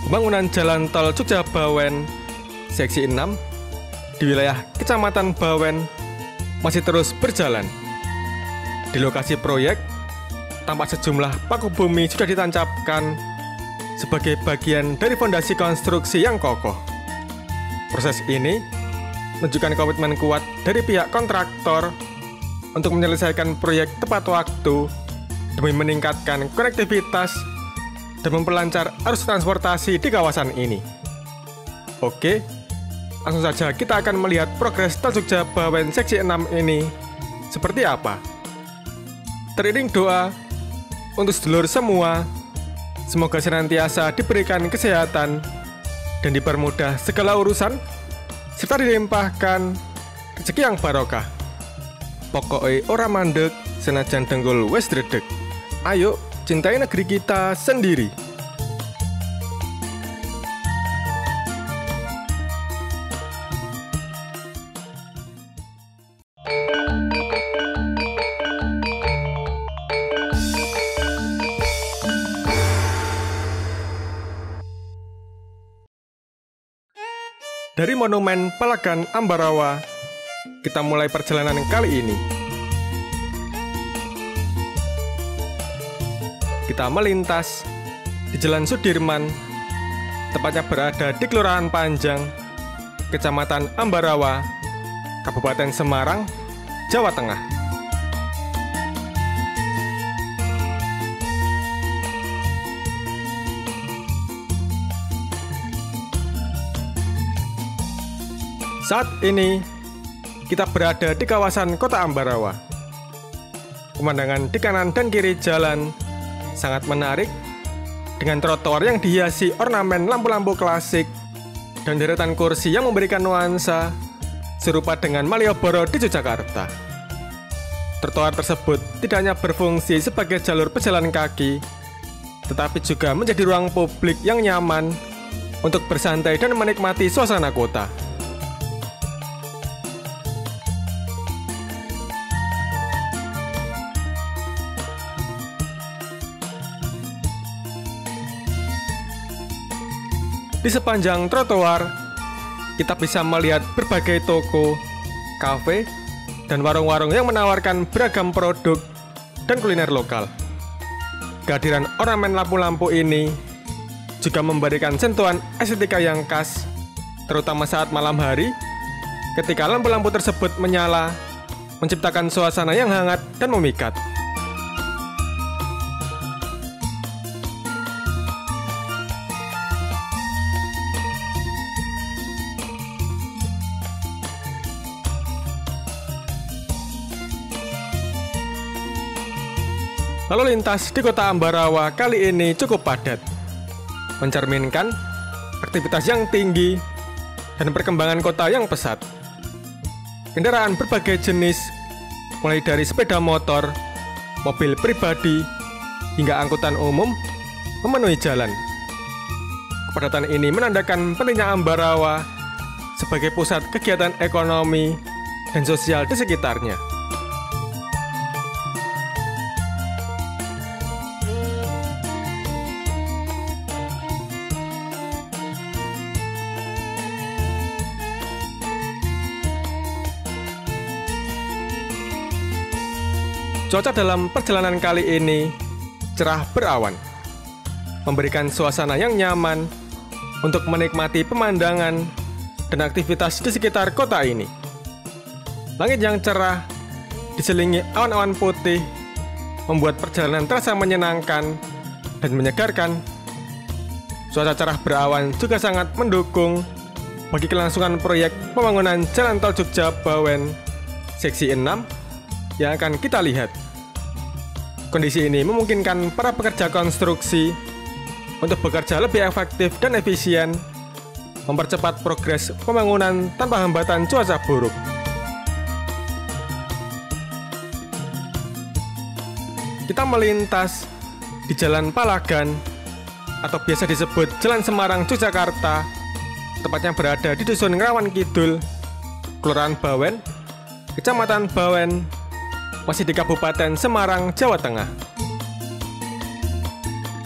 Pembangunan jalan tol Jogja Bawen Seksi 6 di wilayah Kecamatan Bawen masih terus berjalan. Di lokasi proyek, tampak sejumlah paku bumi sudah ditancapkan sebagai bagian dari fondasi konstruksi yang kokoh. Proses ini menunjukkan komitmen kuat dari pihak kontraktor untuk menyelesaikan proyek tepat waktu demi meningkatkan konektivitas dan memperlancar arus transportasi di kawasan ini. Oke, langsung saja kita akan melihat progres Tol Jogja Bawen Seksi 6 ini seperti apa. Teriring doa untuk sedulur semua, semoga senantiasa diberikan kesehatan dan dipermudah segala urusan, serta dilimpahkan rezeki yang barokah. Pokoknya ora mandek, senajan denggul wes dredeg. Ayo, cintai negeri kita sendiri. Dari Monumen Palagan Ambarawa, kita mulai perjalanan kali ini. Kita melintas di Jalan Sudirman, tepatnya berada di Kelurahan Panjang, Kecamatan Ambarawa, Kabupaten Semarang, Jawa Tengah. Saat ini, kita berada di kawasan Kota Ambarawa. Pemandangan di kanan dan kiri jalan sangat menarik, dengan trotoar yang dihiasi ornamen lampu-lampu klasik dan deretan kursi yang memberikan nuansa serupa dengan Malioboro di Yogyakarta. Trotoar tersebut tidak hanya berfungsi sebagai jalur pejalan kaki, tetapi juga menjadi ruang publik yang nyaman untuk bersantai dan menikmati suasana kota. Di sepanjang trotoar, kita bisa melihat berbagai toko, kafe, dan warung-warung yang menawarkan beragam produk dan kuliner lokal. Kehadiran ornamen lampu-lampu ini juga memberikan sentuhan estetika yang khas, terutama saat malam hari, ketika lampu-lampu tersebut menyala, menciptakan suasana yang hangat dan memikat. Lalu lintas di Kota Ambarawa kali ini cukup padat, mencerminkan aktivitas yang tinggi dan perkembangan kota yang pesat. Kendaraan berbagai jenis, mulai dari sepeda motor, mobil pribadi, hingga angkutan umum, memenuhi jalan. Kepadatan ini menandakan pentingnya Ambarawa sebagai pusat kegiatan ekonomi dan sosial di sekitarnya. Cuaca dalam perjalanan kali ini cerah berawan, memberikan suasana yang nyaman untuk menikmati pemandangan dan aktivitas di sekitar kota ini. Langit yang cerah diselingi awan-awan putih membuat perjalanan terasa menyenangkan dan menyegarkan. Cuaca cerah berawan juga sangat mendukung bagi kelangsungan proyek pembangunan Jalan Tol Jogja Bawen Seksi 6 yang akan kita lihat. Kondisi ini memungkinkan para pekerja konstruksi untuk bekerja lebih efektif dan efisien, mempercepat progres pembangunan tanpa hambatan cuaca buruk. Kita melintas di Jalan Palagan atau biasa disebut Jalan Semarang Yogyakarta, tepatnya berada di Dusun Ngerawan Kidul, Kelurahan Bawen, Kecamatan Bawen, masih di Kabupaten Semarang, Jawa Tengah.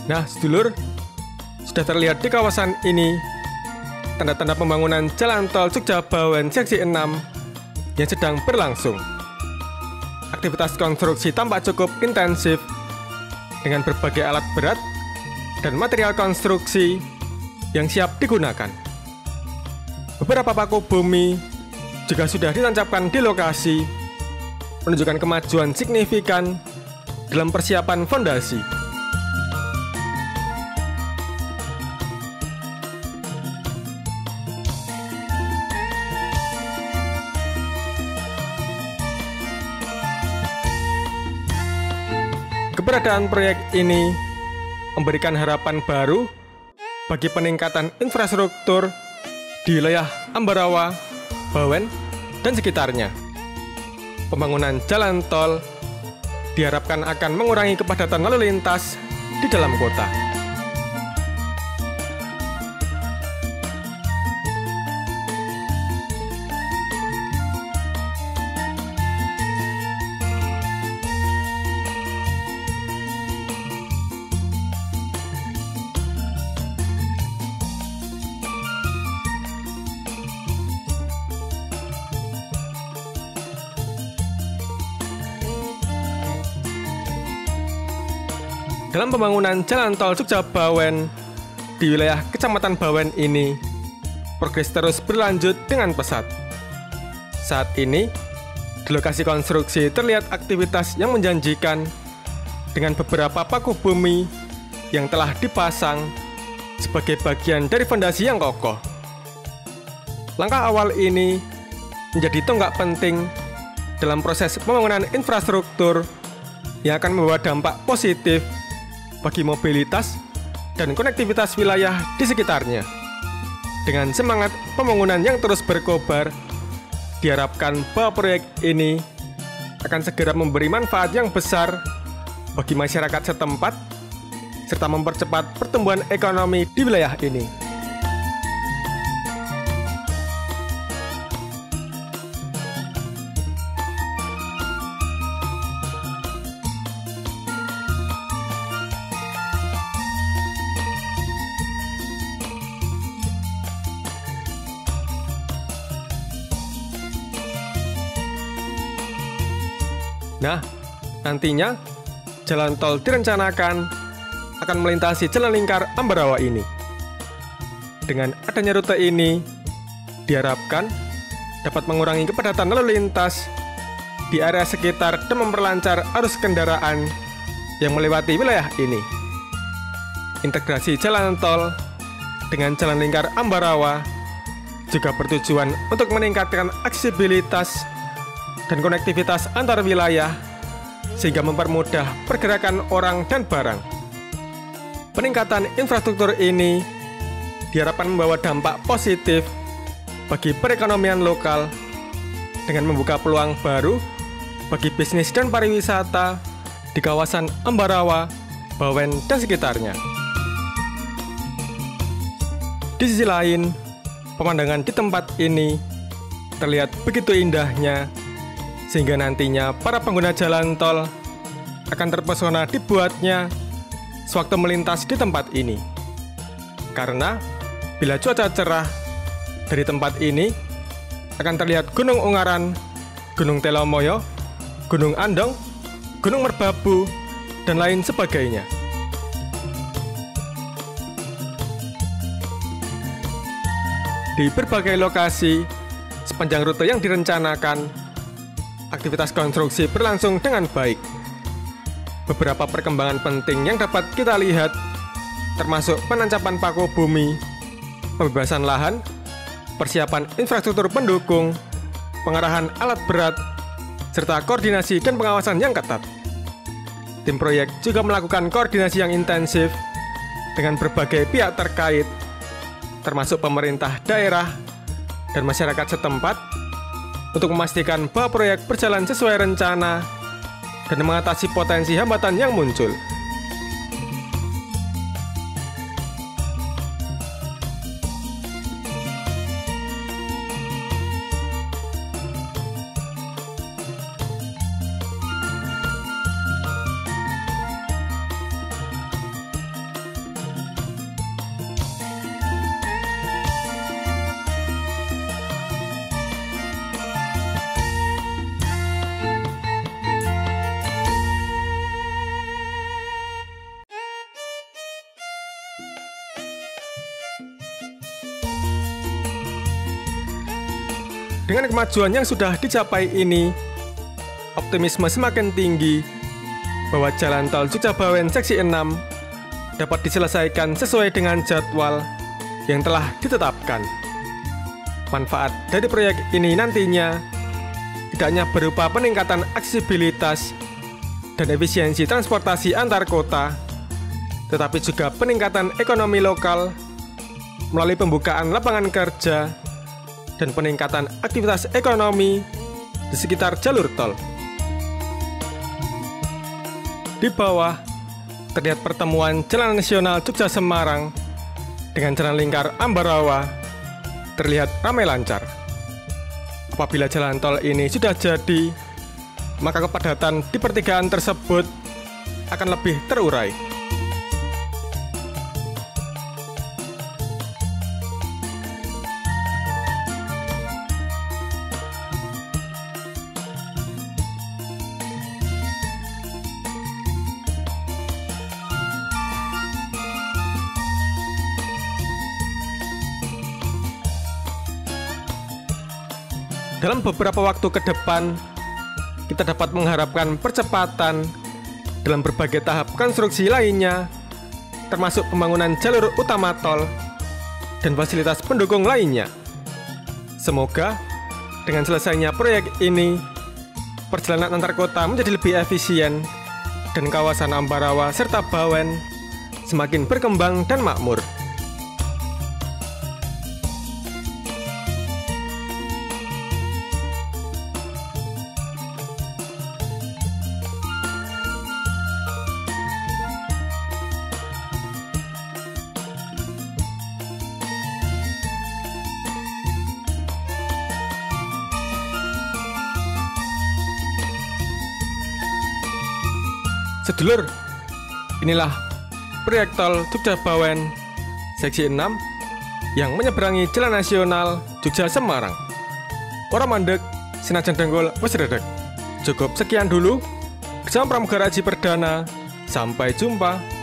Nah, sedulur sudah terlihat di kawasan ini tanda-tanda pembangunan Jalan Tol Jogja-Bawen Seksi 6 yang sedang berlangsung. Aktivitas konstruksi tampak cukup intensif dengan berbagai alat berat dan material konstruksi yang siap digunakan. Beberapa paku bumi juga sudah ditancapkan di lokasi, menunjukkan kemajuan signifikan dalam persiapan fondasi. Keberadaan proyek ini memberikan harapan baru bagi peningkatan infrastruktur di wilayah Ambarawa, Bawen, dan sekitarnya. Pembangunan jalan tol diharapkan akan mengurangi kepadatan lalu lintas di dalam kota. Dalam pembangunan jalan tol Jogja-Bawen di wilayah Kecamatan Bawen ini, progres terus berlanjut dengan pesat. Saat ini, di lokasi konstruksi terlihat aktivitas yang menjanjikan dengan beberapa paku bumi yang telah dipasang sebagai bagian dari fondasi yang kokoh. Langkah awal ini menjadi tonggak penting dalam proses pembangunan infrastruktur yang akan membawa dampak positif bagi mobilitas dan konektivitas wilayah di sekitarnya. Dengan semangat pembangunan yang terus berkobar, diharapkan bahwa proyek ini akan segera memberi manfaat yang besar bagi masyarakat setempat, serta mempercepat pertumbuhan ekonomi di wilayah ini. Nah, nantinya jalan tol direncanakan akan melintasi jalan lingkar Ambarawa ini. Dengan adanya rute ini, diharapkan dapat mengurangi kepadatan lalu lintas di area sekitar dan memperlancar arus kendaraan yang melewati wilayah ini. Integrasi jalan tol dengan jalan lingkar Ambarawa juga bertujuan untuk meningkatkan aksesibilitas dan konektivitas antar wilayah sehingga mempermudah pergerakan orang dan barang. Peningkatan infrastruktur ini diharapkan membawa dampak positif bagi perekonomian lokal dengan membuka peluang baru bagi bisnis dan pariwisata di kawasan Ambarawa, Bawen, dan sekitarnya. Di sisi lain, pemandangan di tempat ini terlihat begitu indahnya sehingga nantinya para pengguna jalan tol akan terpesona dibuatnya sewaktu melintas di tempat ini. Karena bila cuaca cerah, dari tempat ini akan terlihat Gunung Ungaran, Gunung Telomoyo, Gunung Andong, Gunung Merbabu, dan lain sebagainya. Di berbagai lokasi sepanjang rute yang direncanakan, aktivitas konstruksi berlangsung dengan baik. Beberapa perkembangan penting yang dapat kita lihat termasuk penancapan paku bumi, pembebasan lahan, persiapan infrastruktur pendukung, pengarahan alat berat, serta koordinasi dan pengawasan yang ketat. Tim proyek juga melakukan koordinasi yang intensif dengan berbagai pihak terkait, termasuk pemerintah daerah dan masyarakat setempat, untuk memastikan bahwa proyek berjalan sesuai rencana dan mengatasi potensi hambatan yang muncul. Dengan kemajuan yang sudah dicapai ini, optimisme semakin tinggi bahwa jalan tol Jogja-Bawen seksi 6 dapat diselesaikan sesuai dengan jadwal yang telah ditetapkan. Manfaat dari proyek ini nantinya tidak hanya berupa peningkatan aksesibilitas dan efisiensi transportasi antar kota, tetapi juga peningkatan ekonomi lokal melalui pembukaan lapangan kerja dan peningkatan aktivitas ekonomi di sekitar jalur tol. Di bawah terlihat pertemuan Jalan Nasional Jogja-Semarang dengan Jalan Lingkar Ambarawa terlihat ramai lancar. Apabila jalan tol ini sudah jadi, maka kepadatan di pertigaan tersebut akan lebih terurai. Dalam beberapa waktu ke depan, kita dapat mengharapkan percepatan dalam berbagai tahap konstruksi lainnya, termasuk pembangunan jalur utama tol dan fasilitas pendukung lainnya. Semoga dengan selesainya proyek ini, perjalanan antar kota menjadi lebih efisien dan kawasan Ambarawa serta Bawen semakin berkembang dan makmur. Sedulur, inilah proyek tol Jogja-Bawen seksi 6 yang menyeberangi Jalan Nasional Jogja-Semarang. Ora mandek, senajan dengkul wis redeg. Cukup sekian dulu bersama Pramugara Haji Perdana. Sampai jumpa.